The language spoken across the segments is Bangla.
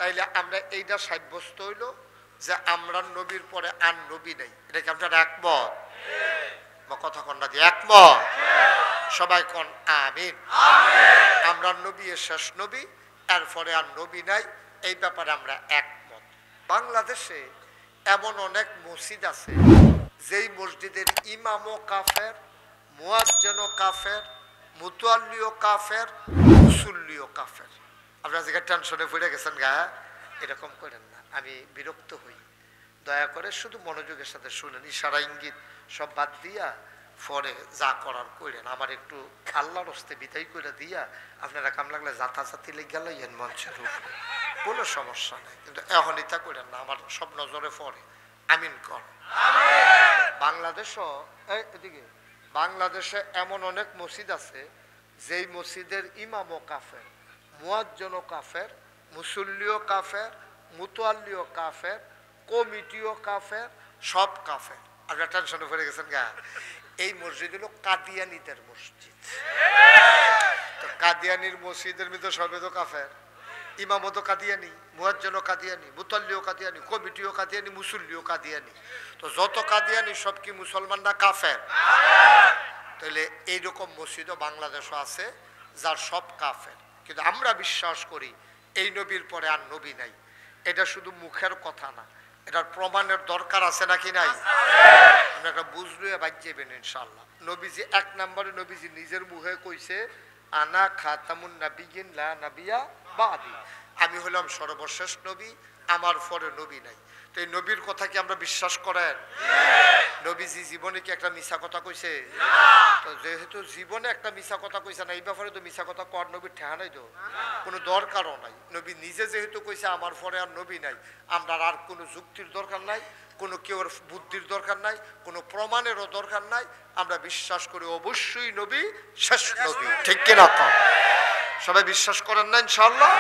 তাইলে আমরা এইটা সাব্যস্ত হইল যে আমরা নবীর পরে আর নবী নেই। এটা কি আপনার একমত? কথা কন না যে একমত? সবাই কন আমিন। আমরা নবী শেষ নবী, এরপরে আর নবী নাই, এই ব্যাপারে আমরা একমত। বাংলাদেশে এমন অনেক মসজিদ আছে যেই মসজিদের ইমামও কাফের, মুয়াজ্জিনও কাফের, মুতাল্লিও কাফের, মুসল্লিও কাফের। আপনারা যেটা টেনশনে পড়ে গেছেন গা, এরকম করেন না, আমি বিরক্ত হই। দয়া করে শুধু মনোযোগের সাথে শুনেন, ইশারা ইঙ্গিত সব বাদ দিয়া পরে যা করার করেন। আমার একটু আল্লাহর হস্তে বিদায় করে দিয়া আপনারা কাম লাগলে জাতাজাতি লেগে গেল ইয়েন মঞ্চের উপরে, কোনো সমস্যা নেই, কিন্তু এখন এটা করেন না, আমার সব নজরে পড়ে। আমিন কর। বাংলাদেশও এদিকে বাংলাদেশে এমন অনেক মসজিদ আছে যেই মসজিদের ইমামও কাফের, মুয়াজ্জিনও কাফের, মুসল্লিও কাফের, মুতাল্লিও কাফের, কমিটিও কাফের, সব কাফের। আপনারা টেনশনে পড়ে গেছেন গা। এই মসজিদ হলো কাদিয়ানীদের মসজিদ। তো কাদিয়ানির মসজিদের মধ্যে সবে তো কাফের, ইমামও তো কাদিয়ানি, মুয়াজ্জিনও কাদিয়ানি, মুতাল্লিও কাদিয়ানি, কমিটিও কাদিয়ানি, মুসল্লিও কাদিয়ানি। তো যত কাদিয়ানি সব কি মুসলমান না কাফের? তাহলে এইরকম মসজিদও বাংলাদেশও আছে যার সব কাফের। কিন্তু আমরা বিশ্বাস করি এই নবীর পরে আর নবী নাই। এটা শুধু মুখের কথা না, এটার প্রমাণের দরকার আছে নাকি নাই? আমরা একটা বুঝলে বাদ যাবেন ইনশাআল্লাহ। নবীজি এক নম্বরে নবীজি নিজের মুখে কইছে, আনা খাতামুন নাবিয়িন লা নাবিয়া বাদি, আমি হলাম সর্বশেষ নবী, আমার পরে নবী নাই। তো এই নবীর কথা কি আমরা বিশ্বাস করেন? নবীজি জীবনে কি একটা মিছা কথা কইছে? তো যেহেতু জীবনে একটা মিছা কথা কইছে না, এই ব্যাপারে তো মিছা কথা কর নবীর ঠেহা নাই, তো কোনো দরকারও নাই। নবী নিজে যেহেতু কইছে আমার পরে আর নবী নাই, আমরা আর কোনো যুক্তির দরকার নাই, কোনো কেউর বুদ্ধির দরকার নাই, কোনো প্রমাণেরও দরকার নাই। আমরা বিশ্বাস করি অবশ্যই নবী শেষ নবী। ঠিক কিনা কন? সবাই বিশ্বাস করেন না ইনশাআল্লাহ?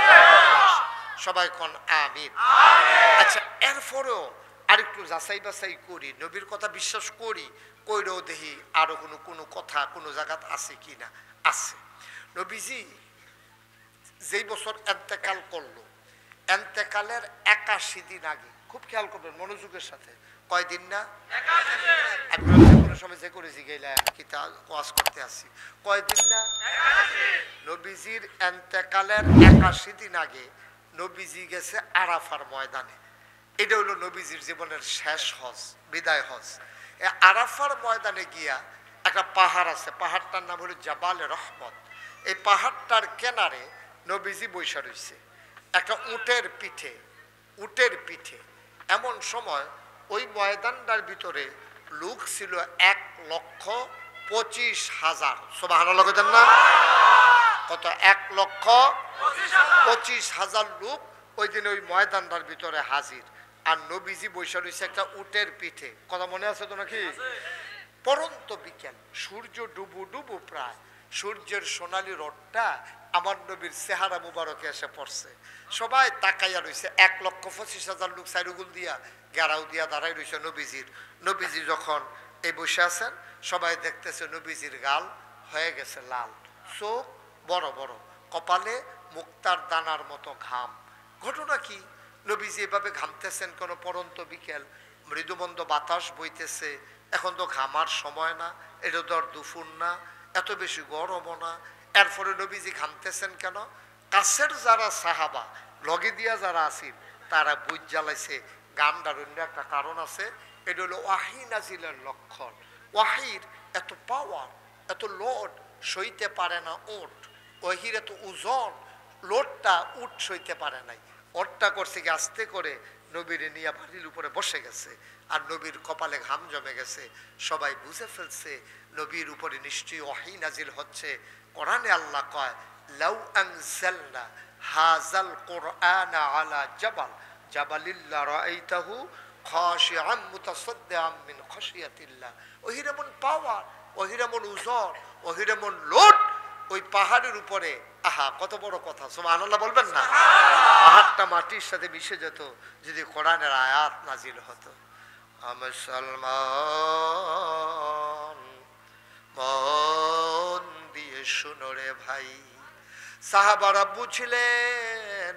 সবাই কন আমিন। আচ্ছা, এরপরেও আরেকটু যাচাই বাছাই করি, নবীর কথা বিশ্বাস করি, কইরেও দেখি আরো কোনো কথা কোনো জায়গাত আছে কি না। আছে। নবীজি যেই বছর এন্তেকাল করলো, এন্তেকালের 81 দিন আগে, খুব খেয়াল করবেন মনোযোগের সাথে, কয়দিন না? আমি কোনো সময় যে করেছি গেলাম কি তা ওয়াজ করতে আসি, কয়দিন না? নবীজির এন্তেকালের 81 দিন আগে নবীজি গেছে আরাফার ময়দানে। এটা হলো নবীজির জীবনের শেষ হজ, বিদায় হজ। আরাফার ময়দানে গিয়া একটা পাহাড় আছে, পাহাড়টার নাম হলো জাবালে রহমত। এই পাহাড়টার কেনারে নবীজি বৈশা রয়েছে একটা উটের পিঠে, উটের পিঠে। এমন সময় ওই ময়দানটার ভিতরে লোক ছিল 1,25,000। সুবহানাল্লাহ কইতেন না? কত? 1,25,000 লোক ওই দিন ওই ময়দানটার ভিতরে হাজির। আর নবীজি বৈশা রয়েছে একটা উটের পিঠে। কথা মনে আছে তো নাকি? পরন্ত বিকেল, সূর্য ডুবু ডুবু প্রায়, সূর্যের সোনালী রোদটা আমার নবীর চেহারা মুবারকে এসে পড়ছে। সবাই তাকাইয়া রয়েছে। 1,25,000 লোক সাইরুগুল দিয়া গেরাও দিয়া দাঁড়াই রয়েছে নবীজির। নবীজি যখন এই বসে আছেন, সবাই দেখতেছে নবীজির গাল হয়ে গেছে লাল, চোখ বড় বড়, কপালে মুক্তার দানার মতো ঘাম। ঘটনা কি? নবীজি এভাবে ঘামতেছেন, কোনো পরন্ত বিকেল, মৃদুমন্দ বাতাস বইতেছে। এখন তো ঘামার সময় না, এটা তো আর দুপুর না, এত বেশি গরমও না। এরপরে নবীজি ঘামতেছেন কেন? কাছের যারা সাহাবা, লগে দিয়া যারা আসিল, তারা বুঝ জ্বালাইছে গামটার অন্য একটা কারণ আছে। এটা হলো ওয়াহি নাজিলের লক্ষণ। ওয়াহির এত পাওয়ার, এত লোড সইতে পারে না উট। ওয়াহির এত ওজন, লোডটা উট সইতে পারে নাই। ওটটা করছে কি আস্তে করে নবীর নিয়ে বাড়ির উপরে বসে গেছে, আর নবীর কপালে ঘাম জমে গেছে। সবাই বুঝে ফেলছে নবীর উপরে নিশ্চয়ই ওয়াহি নাজিল হচ্ছে। কোরআনে আল্লাহ কয়, লাউ আনজালনা হাযাল কুরআনা আলা জাবাল জাবালিল্লা রাআইতাহু খাশিআন মুতাসাদ্দিআন মিন খাশিয়াতিল্লাহ। ওহির এমন পাওয়ার, ওহির এমন ওজন, ওহির এমন লোড ওই পাহাড়ের উপরে। আহা, কত বড় কথা! সুবহানাল্লাহ বলবেন না? পাহাড়টা মাটির সাথে মিশে যেত যদি কোরআনের আয়াত নাজিল হতো। মুসলমান মন দিয়ে শুনো রে ভাই, সাহাবারা বুঝলেন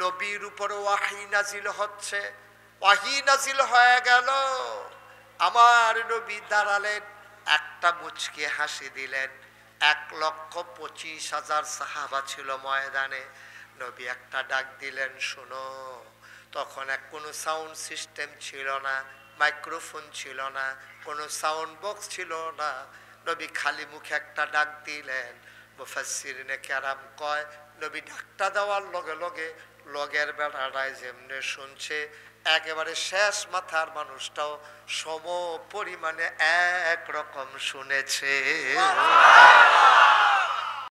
নবীর উপরে ওয়াহী নাজিল হচ্ছে, ওয়াহী নাজিল হয়ে গেল। আমার নবী দাঁড়ালেন, একটা মুচকি হাসি দিলেন। 1,25,000 সাহাবা ছিল ময়দানে। নবী একটা ডাক দিলেন, শোনো। তখন কোনো সাউন্ড সিস্টেম ছিল না, মাইক্রোফোন ছিল না, কোনো সাউন্ড বক্স ছিল না। নবী খালি মুখে একটা ডাক দিলেন। মুফাসসিরিনে কেরাম কয়, নবী ডাকটা দেওয়ার লগে লগে লগের বেড়াটায় যেমনে শুনছে, একেবারে শেষ মাথার মানুষটাও সম পরিমাণে একরকম শুনেছে।